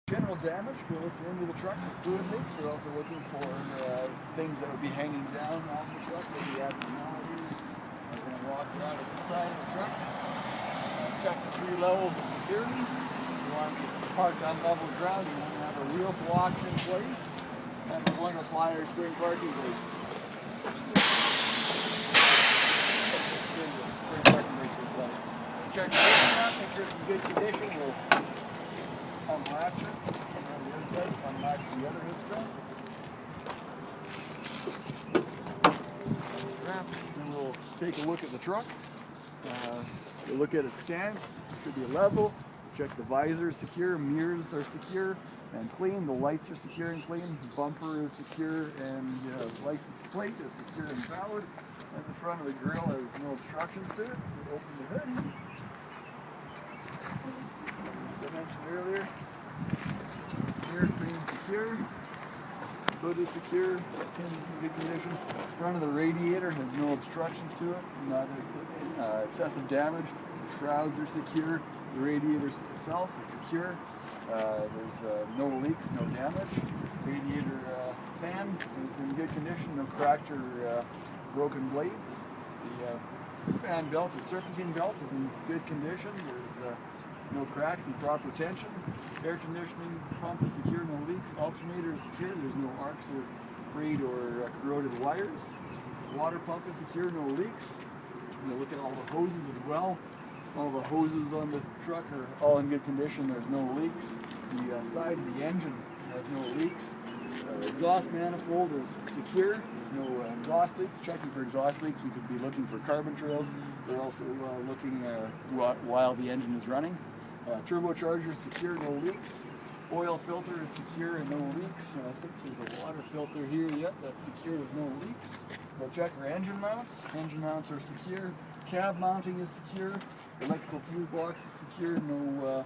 General damage, we're looking into the truck for fluid leaks. We're also looking for things that would be hanging down off the truck, maybe abnormalities. We're going to walk around to the side of the truck, check the 3 levels of security. You want to be parked on level ground, you want to have our wheel blocks in place, and we're going to apply our spring parking brakes. Check the truck, make sure it's in good condition. We'll unlatch it on the other side, unlatch the other head strap. Then we'll take a look at the truck. We'll look at its stance, should be level. Check the visor is secure, mirrors are secure and clean, the lights are secure and clean, the bumper is secure, and the license plate is secure and valid. At the front of the grill has no obstructions to it. We'll open the hood. As I mentioned earlier, mirror clean and secure, hood is secure, pins in good condition. Front of the radiator has no obstructions to it, not excessive damage. The shrouds are secure, the radiator itself is secure. There's no leaks, no damage. Radiator fan is in good condition, no cracked or broken blades. The fan belt or serpentine belt is in good condition. There's no cracks and proper tension. Air conditioning pump is secure, no leaks. Alternator is secure, there's no arcs or frayed or corroded wires. Water pump is secure, no leaks. We'll look at all the hoses as well. All the hoses on the truck are all in good condition, there's no leaks. The side of the engine has no leaks. Exhaust manifold is secure, there's no exhaust leaks. Checking for exhaust leaks, we could be looking for carbon trails. We're also looking while the engine is running. Turbocharger is secure, no leaks. Oil filter is secure and no leaks. I think there's a water filter here, yep, that's secure with no leaks. We'll check our engine mounts. Engine mounts are secure. Cab mounting is secure. Electrical fuse box is secure, no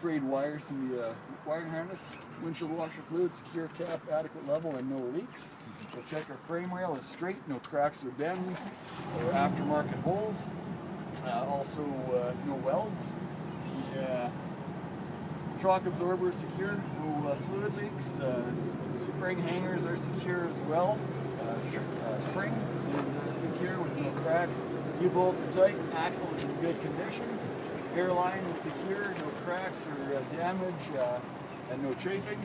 frayed wires from the wiring harness. Windshield washer fluid, secure cap, adequate level, and no leaks. We'll check our frame rail is straight, no cracks or bends or aftermarket holes. Also, no welds. The shock absorber is secure, no fluid leaks. Spring hangers are secure as well. Spring is secure with no cracks. U-bolts are tight. Axle is in good condition. Airline is secure, no cracks or damage, and no chafing.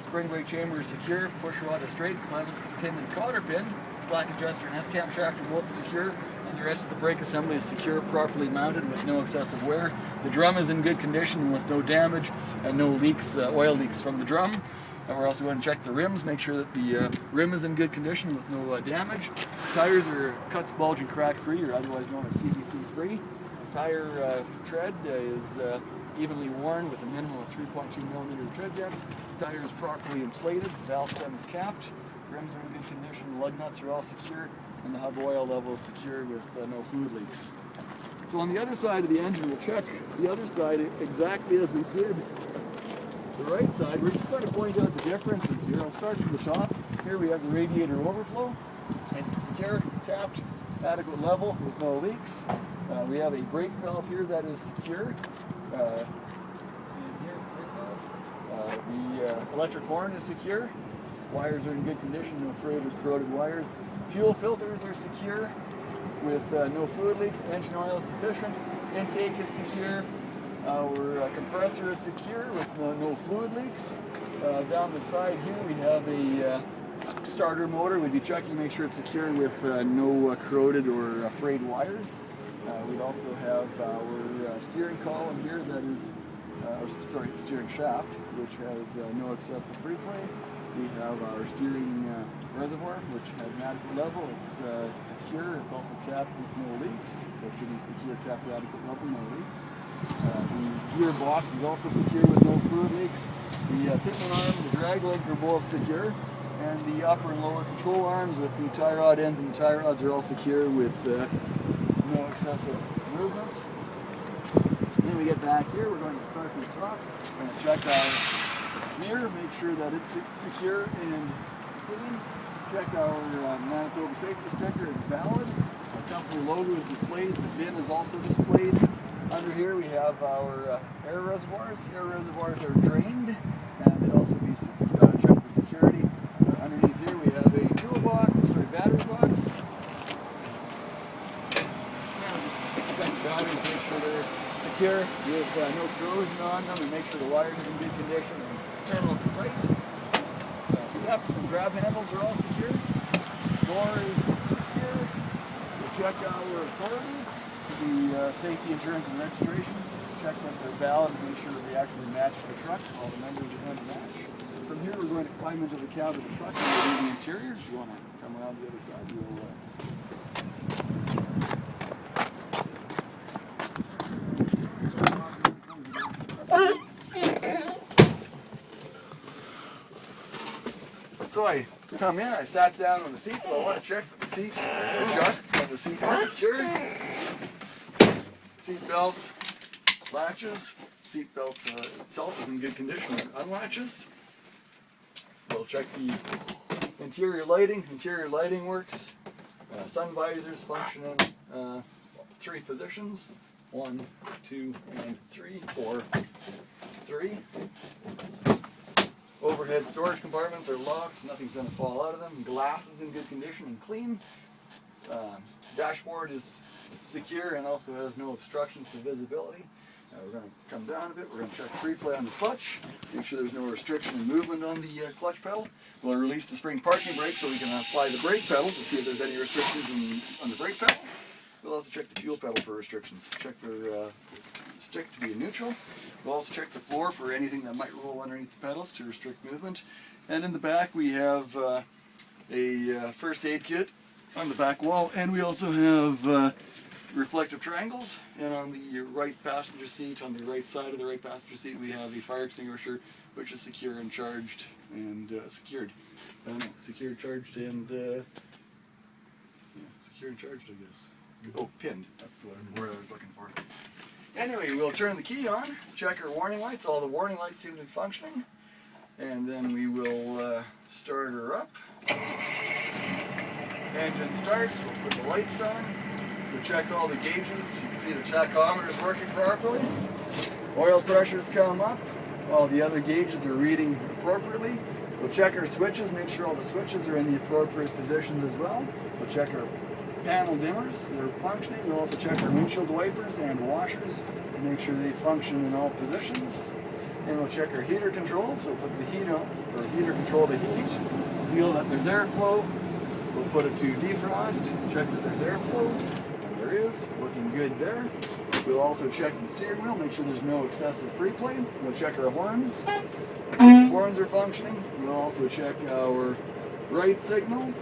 Spring brake chamber is secure. Push rod is straight. Clevis is pinned and cotter pinned. Slack adjuster and S-cam shaft are both secure. And the rest of the brake assembly is secure, properly mounted with no excessive wear. The drum is in good condition with no damage and no leaks, oil leaks from the drum. And we're also going to check the rims, make sure that the rim is in good condition with no damage. Tires are cuts, bulge, and crack free, or otherwise known as CBC free. Tire tread is evenly worn with a minimum of 3.2 millimeter tread depth. Tire is properly inflated, valve stem is capped. Rims are in good condition, lug nuts are all secure, and the hub oil level is secure with no fluid leaks. So on the other side of the engine, we'll check the other side exactly as we did the right side. We're just going to point out the differences here. I'll start from the top. Here we have the radiator overflow. It's secure, capped, adequate level with no leaks. We have a brake valve here that is secure. See in here, brake valve. The electric horn is secure. Wires are in good condition, no frayed or corroded wires. Fuel filters are secure with no fluid leaks. Engine oil is sufficient. Intake is secure. Our compressor is secure with no fluid leaks. Down the side here we have a starter motor. We'd be checking to make sure it's secure with no corroded or frayed wires. We'd also have our steering column here that is, steering shaft, which has no excessive free play. We have our steering reservoir, which has an adequate level. It's secure. It's also capped with no leaks. So it should be secure, capped at adequate level, no leaks. The gearbox is also secure with no fluid leaks. The pitman arm, the drag link are both secure. And the upper and lower control arms with the tie rod ends and the tie rods are all secure with no excessive movement. Then we get back here, we're going to start from the top. We're going to check our mirror, make sure that it's secure and clean. Check our Manitoba safety sticker is valid. Our company logo is displayed. The bin is also displayed. Under here we have our air reservoirs. Air reservoirs are drained. inclusion on them and make sure the wires are in good condition and terminals are tight. Steps and grab handles are all secure. Door is secure. We'll check our authorities, the safety, insurance, and registration. Check that they're valid and make sure that they actually match the truck. All the numbers are going to match. From here, we're going to climb into the cab of the truck and we'll do the interior. If you want to come around the other side, we'll So I come in, I sat down on the seat, so I want to check that the seat adjusts and the seat is secure. Seat belt latches. Seat belt itself is in good condition and unlatches. We'll check the interior lighting. Interior lighting works. Sun visors function in 3 positions. 1, 2, and 3, or 3. Overhead storage compartments are locked, so nothing's going to fall out of them. Glass is in good condition and clean. Dashboard is secure and also has no obstructions to visibility. We're going to come down a bit. We're going to check free play on the clutch. Make sure there's no restriction in movement on the clutch pedal. We'll release the spring parking brake so we can apply the brake pedal to see if there's any restrictions on the brake pedal. We'll also check the fuel pedal for restrictions. Check for stick to be in neutral. We'll also check the floor for anything that might roll underneath the pedals to restrict movement. And in the back we have a first aid kit on the back wall, and we also have reflective triangles. And on the right passenger seat, on the right side of the right passenger seat, we have a fire extinguisher which is secure and charged and secured. Secured, charged, and secured and charged, I guess. Oh, pinned. That's the word I was looking for. Anyway, we'll turn the key on, check our warning lights. All the warning lights seem to be functioning. And then we will start her up. Engine starts, we'll put the lights on. We'll check all the gauges. You can see the tachometer is working properly. Oil pressures come up. All the other gauges are reading appropriately. We'll check our switches, make sure all the switches are in the appropriate positions as well. We'll check our panel dimmers, they're functioning. We'll also check our windshield wipers and washers to make sure they function in all positions. And we'll check our heater controls. We'll put the heat on, or heater control the heat. Feel that there's airflow. We'll put it to defrost, check that there's airflow. And there is, looking good there. We'll also check the steering wheel, make sure there's no excessive free play. We'll check our horns. Horns are functioning. We'll also check our right signal.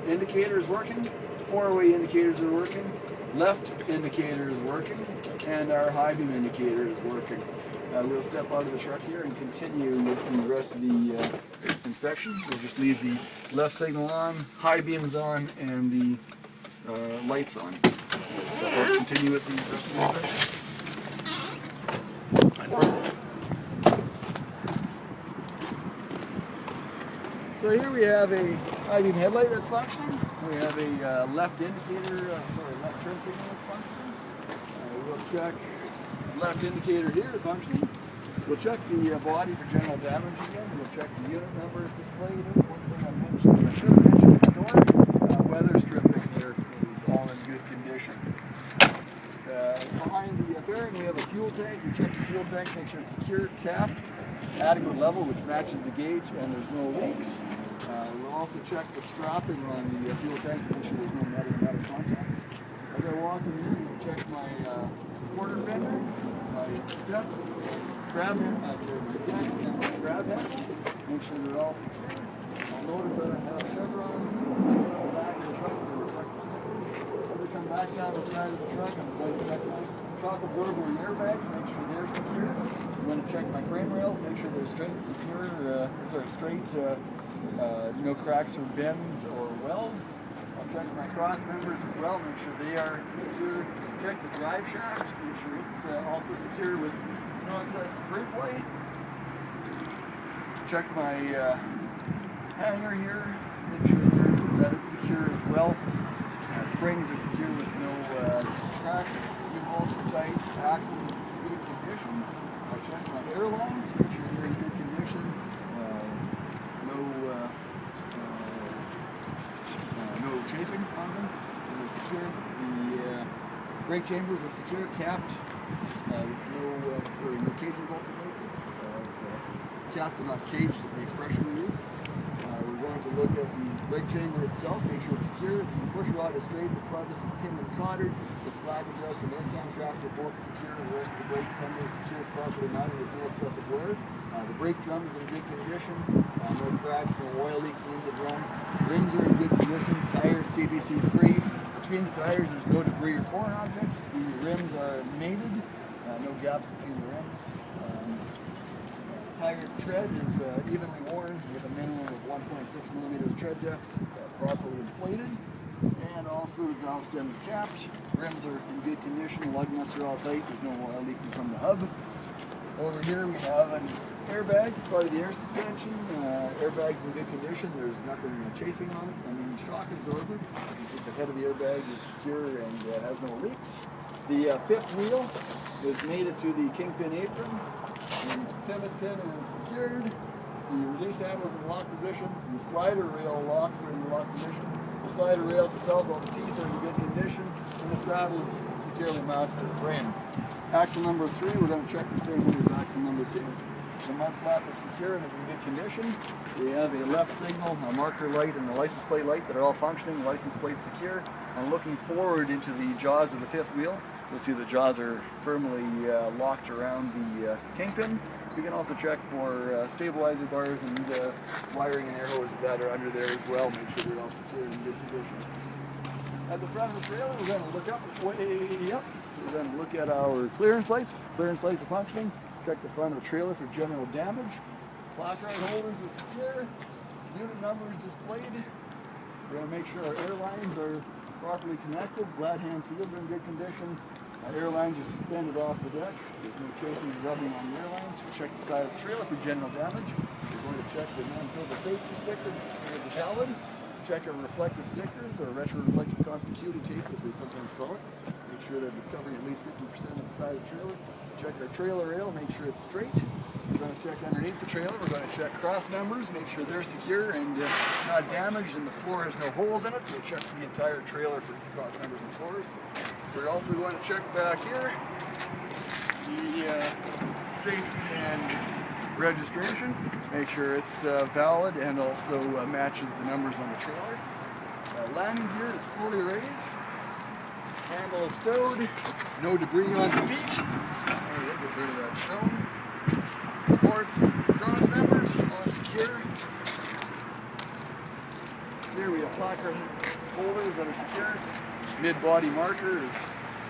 Indicator is working. 4-way indicators are working. Left indicator is working. And our high beam indicator is working. We'll step out of the truck here and continue with the rest of the inspection. We'll just leave the left signal on, high beams on, and the lights on. We'll step out and continue with the rest of the inspection. So here we have a high beam headlight that's functioning. We have a left indicator, left turn signal that's functioning. We'll check left indicator here is functioning. We'll check the body for general damage again. We'll check the unit numbers displayed. One thing I mentioned, I should have mentioned the door. Weather stripping here is all in good condition. Behind the fairing we have a fuel tank. We check the fuel tank, make sure it's secure, capped, adequate level which matches the gauge, and there's no leaks. We'll also check the strapping on the fuel tank to make sure there's no metal contacts. As I walk in here, we'll check my quarter fender, my steps, grab my deck, and my grab handles. Make sure they're all secure. I'll notice that I have chevrons next to the back of the truck with the reflective stickers. As I come back down the side of the truck, I'm going to check my shock absorber and airbags, make sure they're secure. I'm going to check my frame rails, make sure they're straight, secure, no cracks or bends or welds. I'll check my cross members as well, make sure they are secure. Check the drive shaft, make sure it's also secure with no excessive free play. Check my hanger here, make sure that it's secure as well. Springs are secure with no cracks. Bolts are tight, axles in good condition. I'll check my airlines, make sure they're in good condition. No chafing on them. They're secure. The brake chambers are secure, capped with no no caging bolted places. It's capped and not caged is the expression we use. We're going to look at the brake chamber itself, make sure it's secure. The push rod is straight, the clevis is pinned and countered, the slack adjuster and S-cam shaft are both secure, the rest of the brake assembly is secure, properly mounted with no excessive wear. The brake drum is in good condition, no cracks, no oil leaking in the drum. Rims are in good condition, tires CBC free. Between the tires there's no debris or foreign objects. The rims are mated, no gaps between the rims. Tire tread is evenly worn with a minimum of 1.6 millimeters tread depth, properly inflated. And also the valve stem is capped. Rims are in good condition, lug nuts are all tight, there's no oil leaking from the hub. Over here we have an airbag, part of the air suspension. Airbag's in good condition, there's nothing chafing on it. And the shock absorber, the head of the airbag is secure and has no leaks. The fifth wheel is mated to the kingpin apron. The pivot pin is secured. The release handle is in lock position. The slider rail locks are in the lock position. The slider rails themselves, all the teeth are in good condition. And the saddle is securely mounted to the frame. Axle number 3, we're going to check the same way as axle number 2. The mud flap is secure and is in good condition. We have a left signal, a marker light, and a license plate light that are all functioning. The license plate secure. And looking forward into the jaws of the fifth wheel, you'll see the jaws are firmly locked around the kingpin. We can also check for stabilizer bars and wiring and air hoses that are under there as well. Make sure they're all secure and in good condition. At the front of the trailer, we're going to look up, way up. We're going to look at our clearance lights. Clearance lights are functioning. Check the front of the trailer for general damage. Placard holders are secure. Unit number is displayed. We're going to make sure our air lines are properly connected. Glad hand seals are in good condition. Air lines are suspended off the deck. There's no chafing or rubbing on the air lines. We'll check the side of the trailer for general damage. We're going to check the Manitoba safety sticker to make sure it's valid. Check our reflective stickers, or retro-reflective conspicuity tape as they sometimes call it. Make sure that it's covering at least 50% of the side of the trailer. Check our trailer rail, make sure it's straight. We're going to check underneath the trailer. We're going to check cross members, make sure they're secure and not damaged and the floor has no holes in it. We'll check the entire trailer for cross members and floors. We're also going to check back here the safety and registration. Make sure it's valid and also matches the numbers on the trailer. Landing gear is fully raised. Handle is stowed. No debris on the feet. We'll get rid of that stone. Supports, cross members, all secure. Here we have placard holders that are secure. Mid-body marker is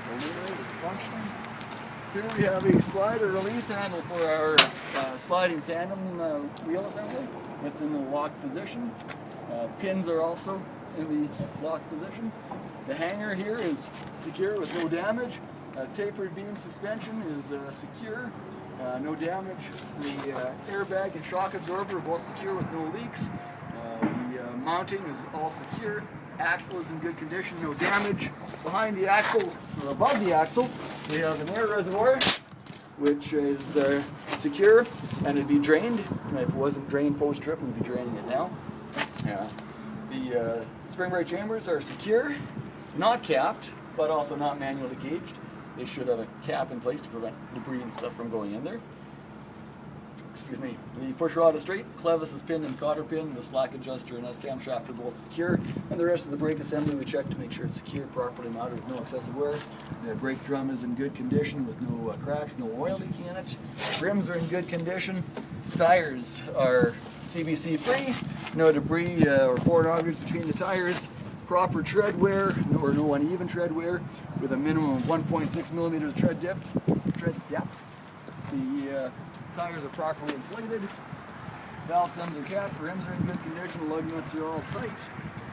illuminated, it's functioning. Here we have a slider release handle for our sliding tandem wheel assembly. It's in the locked position. Pins are also in the locked position. The hanger here is secure with no damage. Tapered beam suspension is secure, no damage. The airbag and shock absorber are both secure with no leaks. The mounting is all secure. Axle is in good condition, no damage. Behind the axle, or above the axle, we have an air reservoir, which is secure, and it'd be drained. If it wasn't drained post-trip, we'd be draining it now. The spring brake chambers are secure, not capped, but also not manually caged. They should have a cap in place to prevent debris and stuff from going in there. Excuse me. The push rod is straight, clevis is pinned and cotter pinned, the slack adjuster and S-cam shaft are both secure, and the rest of the brake assembly we check to make sure it's secure, properly mounted with no excessive wear. The brake drum is in good condition with no cracks, no oil leaking in it. Rims are in good condition. Tires are CBC free, no debris or foreign objects between the tires. Proper tread wear, or no uneven tread wear, with a minimum of 1.6 millimeters tread depth. The tires are properly inflated. Valve stems are capped, rims are in good condition, lug nuts are all tight,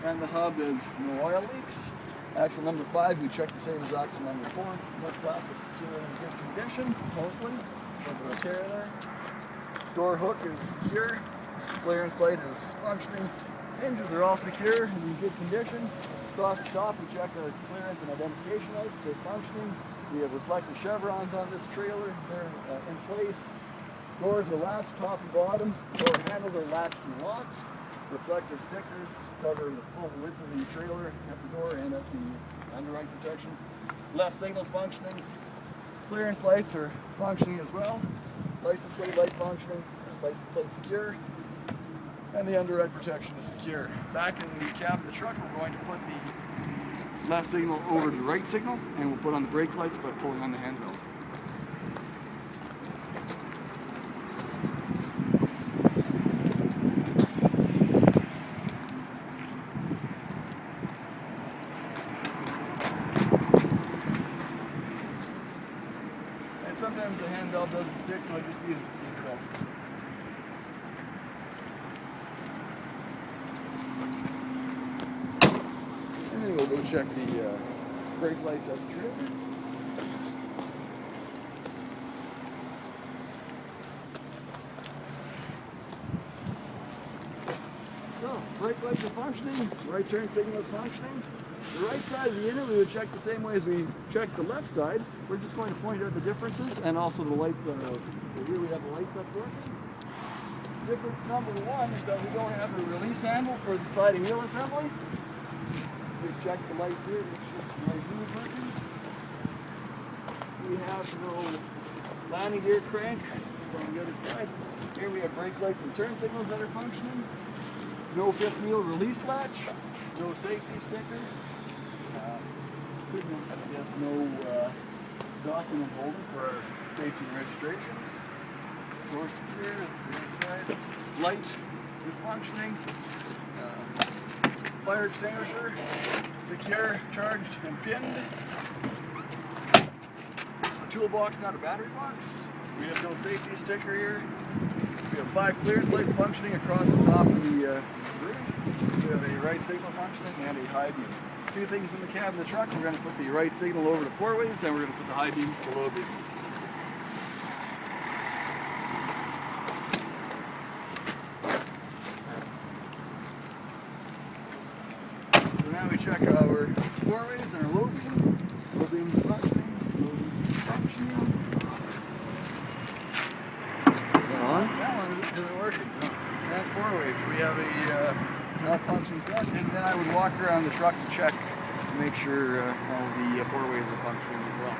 and the hub has no oil leaks. Axle number 5, we check the same as axle number 4. Mud flap is secure and in good condition, mostly. Nothing to tear there. Door hook is secure. Clearance light is functioning. Hinges are all secure and in good condition. Across the top, we check our clearance and identification lights. They're functioning. We have reflective chevrons on this trailer. They're in place. Doors are latched top and bottom. Door handles are latched and locked. Reflective stickers cover the full width of the trailer at the door and at the underride protection. Left signal's functioning. clearance lights are functioning as well. License plate light functioning, license plate secure, and the underride protection is secure. Back in the cab of the truck, we're going to put the left signal over the right signal, and we'll put on the brake lights by pulling on the handbell. Sometimes the handbell doesn't stick, so I just use the seat belt. And then we'll go check the brake lights out the trailer. So, brake lights are functioning, right turn signal is functioning. The right side of the unit we would check the same way as we check the left side. We're just going to point out the differences and also the lights that are out. So here we have the lights that's working. Difference number one is that we don't have a release handle for the sliding wheel assembly. We check the lights here to make sure the light wheel is working. We have no landing gear crank. It's on the other side. Here we have brake lights and turn signals that are functioning. No fifth wheel release latch. No safety sticker. No document holder for our safety and registration. Door secure, that's the inside. Light is functioning. Fire extinguisher, secure, charged, and pinned. This is a toolbox, not a battery box. We have no safety sticker here. We have 5 clearance lights functioning across the top of the roof. We have a right signal functioning and a high beam. There's 2 things in the cab of the truck. We're going to put the right signal over the 4-ways, and we're going to put the high beams below beams. So now we check our 4-ways and our low beams. Low beams functioning. Low beams functioning. That one isn't working. No. And 4-ways. We have a malfunctioning truck, and then I would walk around the truck to check to make sure all the 4-ways are functioning as well.